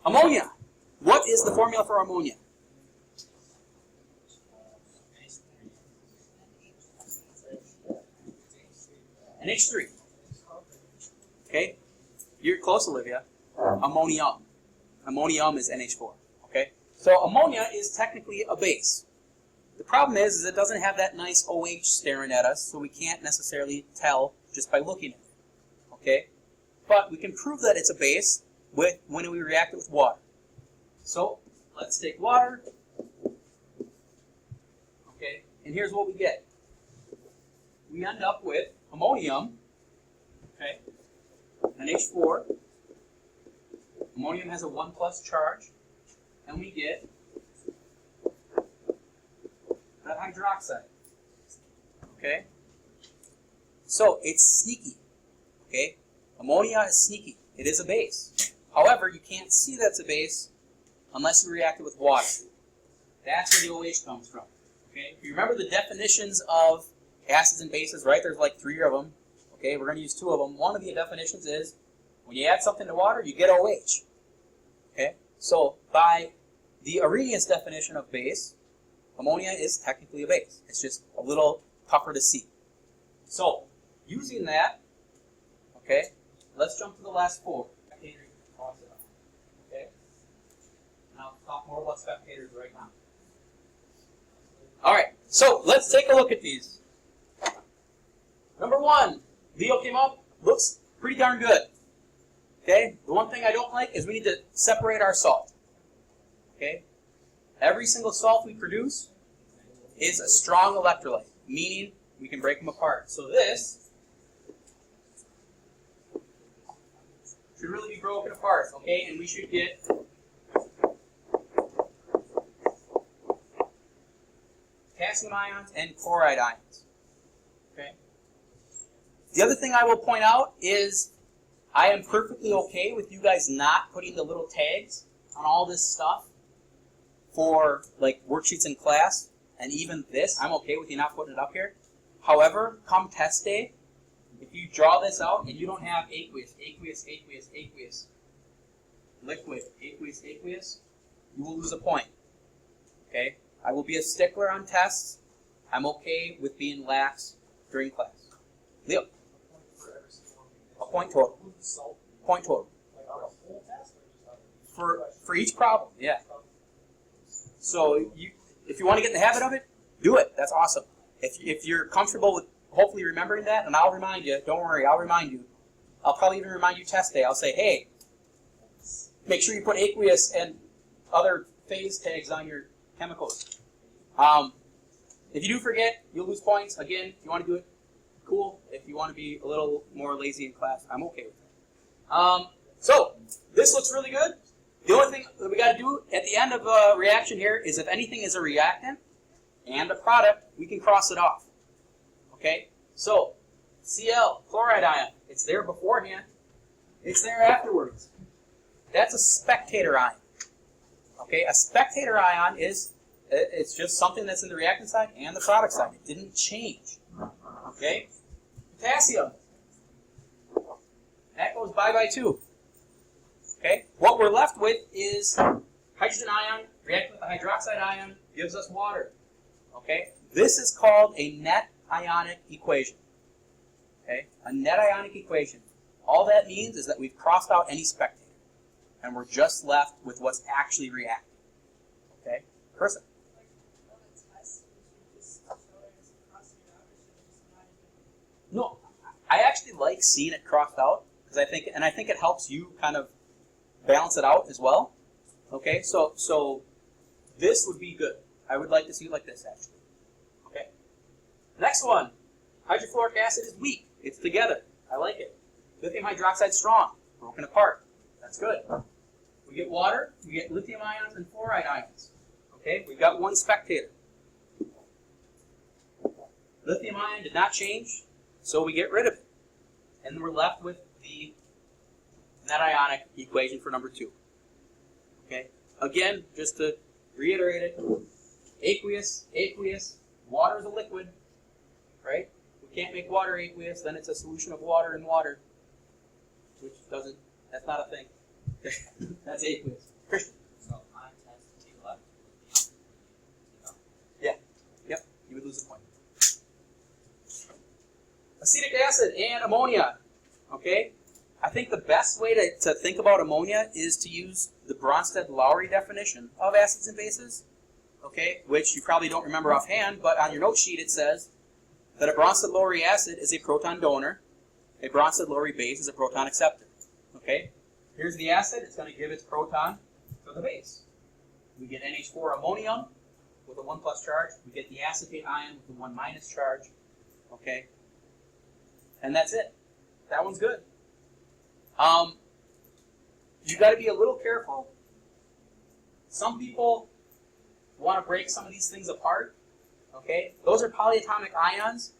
Ammonia. What is the formula for ammonia? NH3. Okay? You're close, Olivia. Ammonium. Ammonium is NH4. Okay? So ammonia is technically a base. The problem is it doesn't have that nice OH staring at us, so we can't necessarily tell just by looking at it. Okay? But we can prove that it's a base when we react it with water. So let's take water. Okay? And here's what we get. We end up with ammonium, okay, NH4. Ammonium has a 1 plus charge, and we get that hydroxide. Okay? So it's sneaky. Okay? Ammonia is sneaky. It is a base. However, you can't see that's a base unless you react it with water. That's where the OH comes from. Okay? If you remember the definitions of acids and bases, right? There's like 3 of them. Okay, we're going to use 2 of them. One of the definitions is when you add something to water, you get OH. Okay, so by the Arrhenius definition of base, ammonia is technically a base. It's just a little tougher to see. So using that, okay, let's jump to the last 4. Okay, and I'll talk more about spectators right now. All right, so let's take a look at these. Number 1, Leo came up, looks pretty darn good. Okay, the one thing I don't like is we need to separate our salt. Okay, every single salt we produce is a strong electrolyte, meaning we can break them apart. So this should really be broken apart, okay, and we should get potassium ions and chloride ions. Okay. The other thing I will point out is I am perfectly okay with you guys not putting the little tags on all this stuff for like worksheets in class, and even this, I'm okay with you not putting it up here. However, come test day, if you draw this out and you don't have aqueous, liquid, aqueous, you will lose a point. Okay? I will be a stickler on tests. I'm okay with being lax during class. Leo? A point total. Point total. For each problem, yeah. So if you want to get in the habit of it, do it. That's awesome. If you're comfortable with hopefully remembering that, and I'll remind you, don't worry, I'll remind you. I'll probably even remind you test day. I'll say, hey, make sure you put aqueous and other phase tags on your chemicals. If you do forget, you'll lose points. Again, if you want to do it, cool. If you want to be a little more lazy in class, I'm okay with that. So this looks really good. The only thing that we got to do at the end of a reaction here is if anything is a reactant and a product, we can cross it off. Okay? So Cl, chloride ion, it's there beforehand. It's there afterwards. That's a spectator ion. Okay? A spectator ion is it's just something that's in the reactant side and the product side. It didn't change. Okay? Potassium. That goes bye-bye too. Okay? What we're left with is hydrogen ion, reacting with the hydroxide ion, gives us water. Okay? This is called a net ionic equation. Okay? A net ionic equation. All that means is that we've crossed out any spectator. And we're just left with what's actually reacting. Okay? Person. No, I actually like seeing it crossed out because I think it helps you kind of balance it out as well. Okay, so this would be good. I would like to see it like this actually. Okay. Next one, hydrofluoric acid is weak. It's together. I like it. Lithium hydroxide strong, broken apart. That's good. We get water. We get lithium ions and fluoride ions. Okay, we've got one spectator. Lithium ion did not change. So we get rid of it. And we're left with the net ionic equation for number 2. Okay? Again, just to reiterate it, aqueous, water is a liquid, right? We can't make water aqueous, then it's a solution of water in water, which doesn't, that's not a thing. That's aqueous. Christian. So on a test, take a left. Yeah. Yep. You would lose a point. Acetic acid and ammonia. Okay? I think the best way to think about ammonia is to use the Bronsted-Lowry definition of acids and bases, okay, which you probably don't remember offhand, but on your note sheet it says that a Bronsted-Lowry acid is a proton donor, a Bronsted-Lowry base is a proton acceptor. Okay? Here's the acid, it's going to give its proton to the base. We get NH4 ammonium with a 1 plus charge, we get the acetate ion with a 1 minus charge, okay? And that's it. That one's good. You got to be a little careful. Some people want to break some of these things apart. Okay, those are polyatomic ions.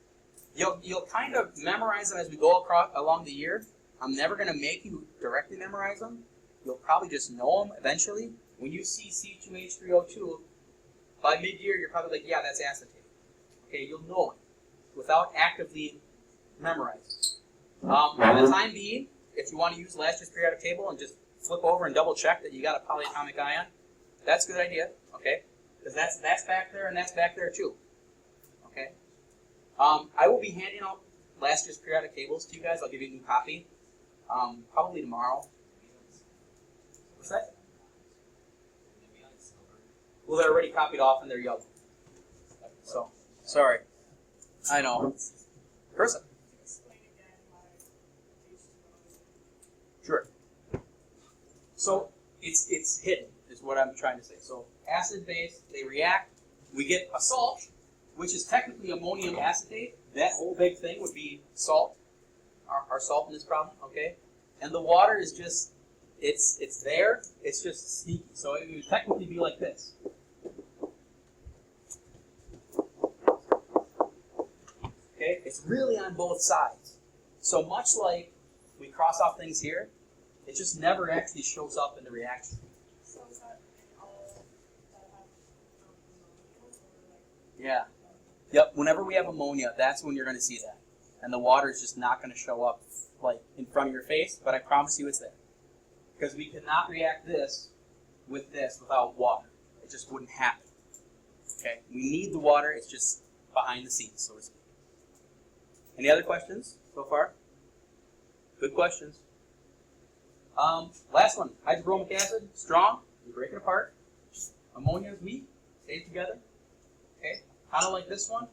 You'll kind of memorize them as we go along the year. I'm never going to make you directly memorize them. You'll probably just know them eventually. When you see C2H3O2, by mid-year you're probably like, yeah, that's acetate. Okay, you'll know it without actively memorizing. For the time being, if you want to use last year's periodic table and just flip over and double check that you got a polyatomic ion, that's a good idea, okay? Because that's back there and that's back there too, okay? I will be handing out last year's periodic tables to you guys. I'll give you a new copy, probably tomorrow. What's that? Well, they're already copied off and they're yellow. So, sorry. I know. Person. Sure. So it's hidden, is what I'm trying to say. So acid base, they react. We get a salt, which is technically ammonium acetate. That whole big thing would be salt, our salt in this problem, okay? And the water is just, it's there, it's just sneaky. So it would technically be like this. Okay? It's really on both sides. So much like we cross off things here, it just never actually shows up in the reaction. So is that all that have ammonia? Yeah. Yep, whenever we have ammonia, that's when you're going to see that. And the water is just not going to show up like in front of your face, but I promise you it's there. Because we cannot react this without water. It just wouldn't happen. Okay? We need the water, it's just behind the scenes, so to speak. Any other questions so far? Good questions. Last one. Hydrobromic acid, strong. You break it apart. Ammonia is weak. Stays together. Okay. Kind of like this one.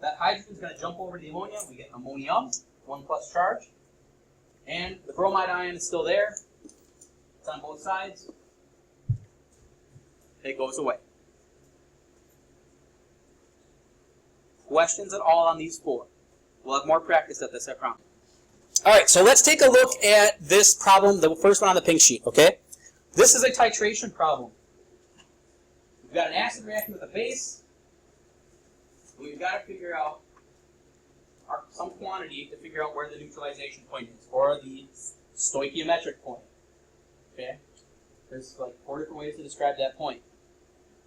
That hydrogen is going to jump over to the ammonia. We get ammonium, 1 plus charge. And the bromide ion is still there. It's on both sides. It goes away. Questions at all on these 4? We'll have more practice at this, I promise. All right, so let's take a look at this problem, the first one on the pink sheet, okay? This is a titration problem. We've got an acid reacting with a base. And we've got to figure out some quantity to figure out where the neutralization point is, or the stoichiometric point, okay? There's like 4 different ways to describe that point.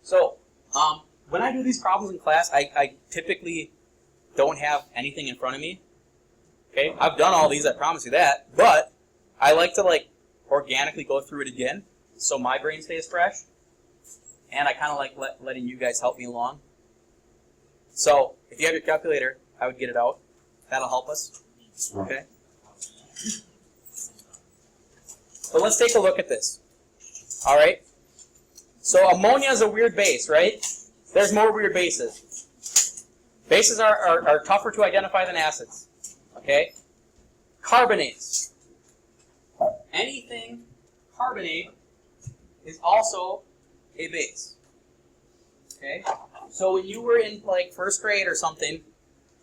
So, when I do these problems in class, I typically don't have anything in front of me. Okay, I've done all these, I promise you that, but I like to like organically go through it again so my brain stays fresh, and I kind of like letting you guys help me along. So if you have your calculator, I would get it out. That'll help us. Okay. So let's take a look at this. All right. So ammonia is a weird base, right? There's more weird bases. Bases are tougher to identify than acids. Okay? Carbonates. Anything carbonate is also a base. Okay? So when you were in like first grade or something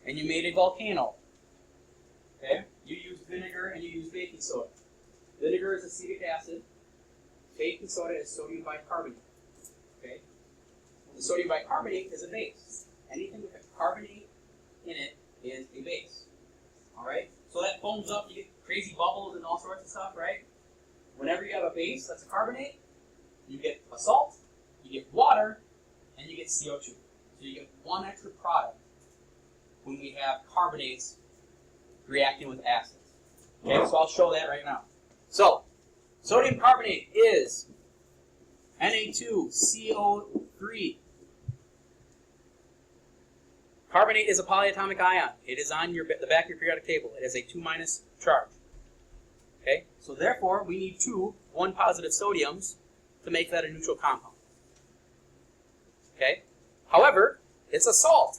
and you made a volcano, okay? You used vinegar and you used baking soda. Vinegar is acetic acid. Baking soda is sodium bicarbonate. Okay? The sodium bicarbonate is a base. Anything with a carbonate in it is a base. Alright? So that foams up, you get crazy bubbles and all sorts of stuff, right? Whenever you have a base that's a carbonate, you get a salt, you get water, and you get CO2. So you get one extra product when we have carbonates reacting with acids. Okay, so I'll show that right now. So, sodium carbonate is Na2CO3. Carbonate is a polyatomic ion. It is on the back of your periodic table. It has a 2- charge. Okay, so therefore we need 2 1-positive sodiums to make that a neutral compound. Okay, however, it's a salt,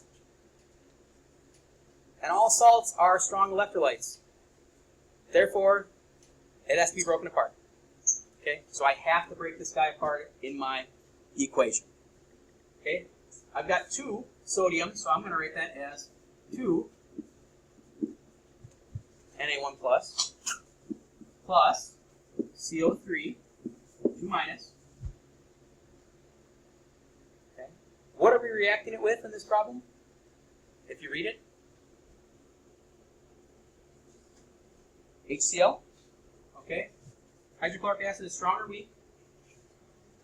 and all salts are strong electrolytes. Therefore, it has to be broken apart. Okay, so I have to break this guy apart in my equation. Okay, I've got 2 sodium, so I'm going to write that as 2 Na1 plus CO3 2 minus. Okay, what are we reacting it with in this problem? If you read it, HCl. Okay, hydrochloric acid is strong or weak?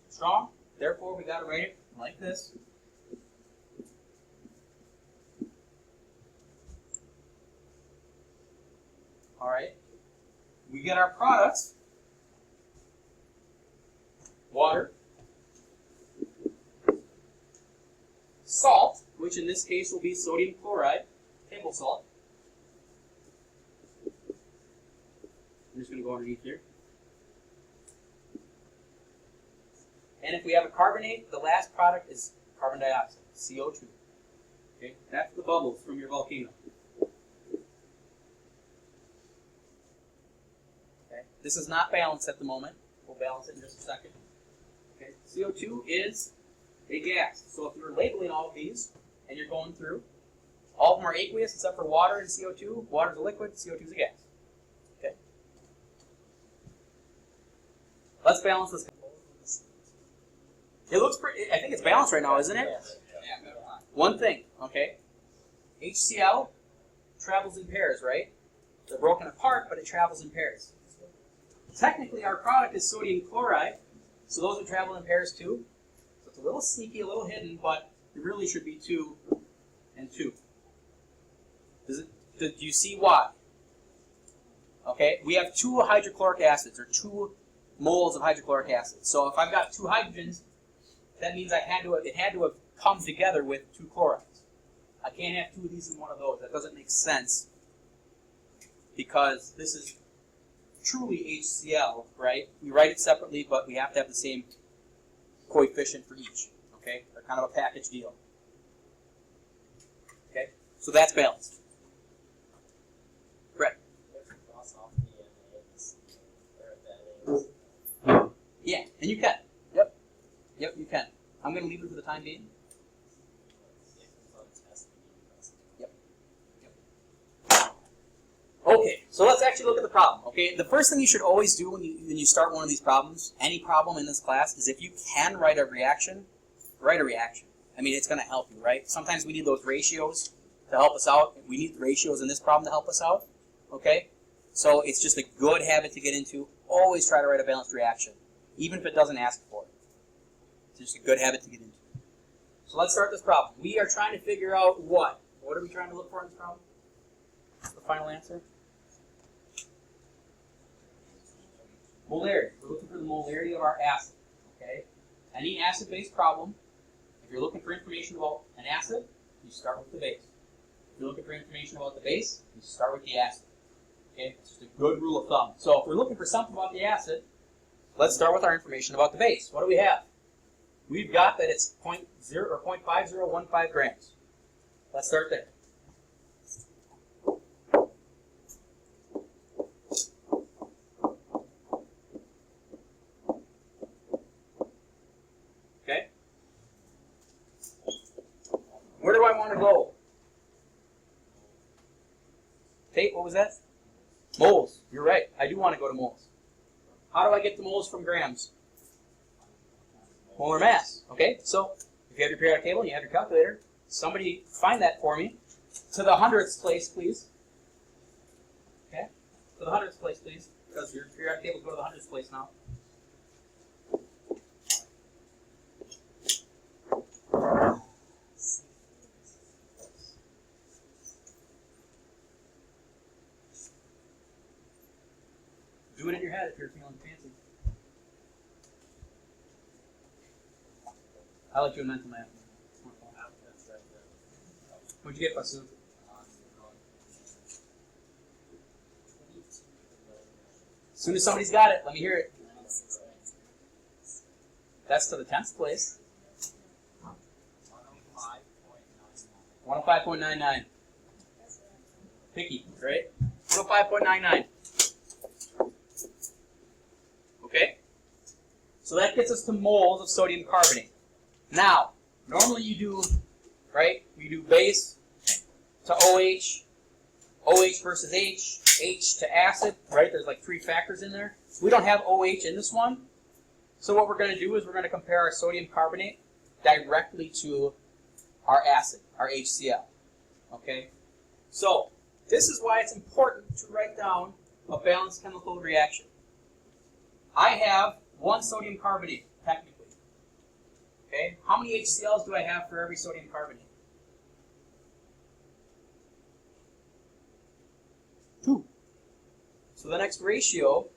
Strong. Therefore, we got to write it like this. All right. We get our products. Water. Salt, which in this case will be sodium chloride, table salt. I'm just going to go underneath here. And if we have a carbonate, the last product is carbon dioxide, CO2. Okay, that's the bubbles from your volcano. Okay, this is not balanced at the moment. We'll balance it in just a second. Okay, CO2 is a gas. So if you're labeling all of these and you're going through, all of them are aqueous except for water and CO2. Water is a liquid, CO2 is a gas. Okay. Let's balance this. It looks pretty, I think it's balanced right now, isn't it? Yeah. One thing, okay? HCl travels in pairs, right? They're broken apart, but it travels in pairs. Technically, our product is sodium chloride, so those would travel in pairs too. So it's a little sneaky, a little hidden, but it really should be 2 and 2. Do you see why? Okay, we have 2 hydrochloric acids, or 2 moles of hydrochloric acid. So if I've got 2 hydrogens, that means it had to have come together with 2 chlorides. I can't have 2 of these and 1 of those. That doesn't make sense because this is truly HCl, right? We write it separately, but we have to have the same coefficient for each. Okay, they're kind of a package deal. Okay, so that's balanced. Brett. Yeah, and you can. Yep, you can. I'm going to leave it for the time being. Yep. Okay, so let's actually look at the problem. Okay, the first thing you should always do when you start one of these problems, any problem in this class, is if you can write a reaction, write a reaction. I mean, it's going to help you, right? Sometimes we need those ratios to help us out. We need the ratios in this problem to help us out. Okay, so it's just a good habit to get into. Always try to write a balanced reaction, even if it doesn't ask for it. It's just a good habit to get into. So let's start this problem. We are trying to figure out what? What are we trying to look for in this problem? What's the final answer? Molarity. We're looking for the molarity of our acid. Okay? Any acid-base problem, if you're looking for information about an acid, you start with the base. If you're looking for information about the base, you start with the acid. Okay? It's just a good rule of thumb. So if we're looking for something about the acid, let's start with our information about the base. What do we have? We've got that it's 0.5015 grams. Let's start there. Okay? Where do I want to go? Tate, what was that? Moles. You're right. I do want to go to moles. How do I get to moles from grams? Molar mass. Okay, so if you have your periodic table and you have your calculator, somebody find that for me. To the hundredths place, please. Okay, to the hundredths place, please, because your periodic tables go to the hundredths place now. Do it in your head if you're feeling fancy. I like doing mental math. What'd you get, Basu? As soon as somebody's got it, let me hear it. That's to the 10th place. 105.99. Picky, right? 105.99. Okay? So that gets us to moles of sodium carbonate. Now, normally you do, right? You do base to OH, OH versus H to acid, right? There's like 3 factors in there. We don't have OH in this one. So what we're going to do is we're going to compare our sodium carbonate directly to our acid, our HCl. Okay? So, this is why it's important to write down a balanced chemical reaction. I have 1 sodium carbonate, technically. Okay? How many HCl's do I have for every sodium carbonate? 2. So the next ratio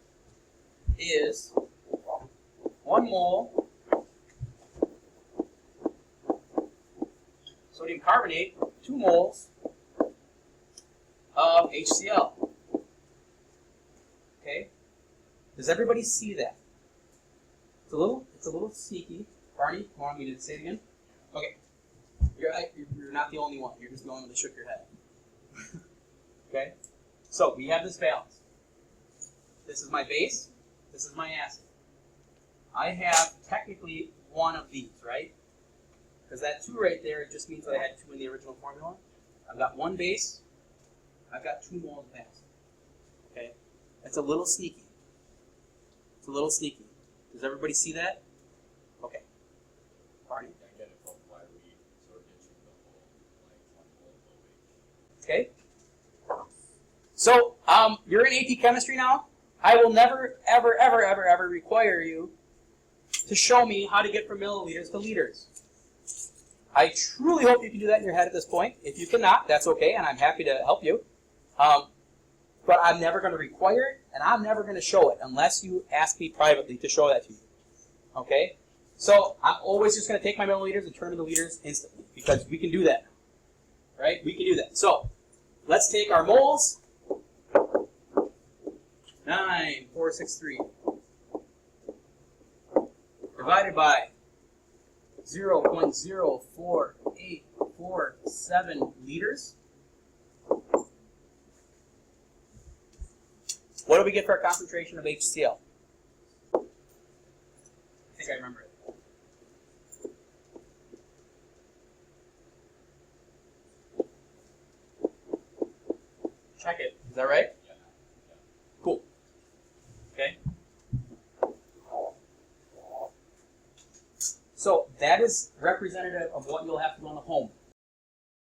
is 1 mole sodium carbonate, 2 moles of HCl. Okay? Does everybody see that? It's a little sneaky. Barney, you want me to say it again? Okay. You're not the only one. You're just the only one that shook your head. Okay? So, we have this balance. This is my base. This is my acid. I have technically 1 of these, right? Because that 2 right there just means that I had 2 in the original formula. I've got 1 base. I've got 2 moles of acid. Okay? That's a little sneaky. It's a little sneaky. Does everybody see that? Okay. Barney? I get it from why we sort of mentioned the whole, like, 1 mole of OH. Okay. So, you're in AP Chemistry now. I will never, ever, ever, ever, ever require you to show me how to get from milliliters to liters. I truly hope you can do that in your head at this point. If you cannot, that's okay, and I'm happy to help you. But I'm never going to require it, and I'm never going to show it unless you ask me privately to show that to you. Okay? So, I'm always just going to take my milliliters and turn them into liters instantly, because we can do that now. Right? We can do that. So, let's take our moles. 9,463 divided by 0.04847 liters. What do we get for our concentration of HCl? I think I remember it. Check it. Is that right? Cool. Okay. So that is representative of what you'll have to do on the home.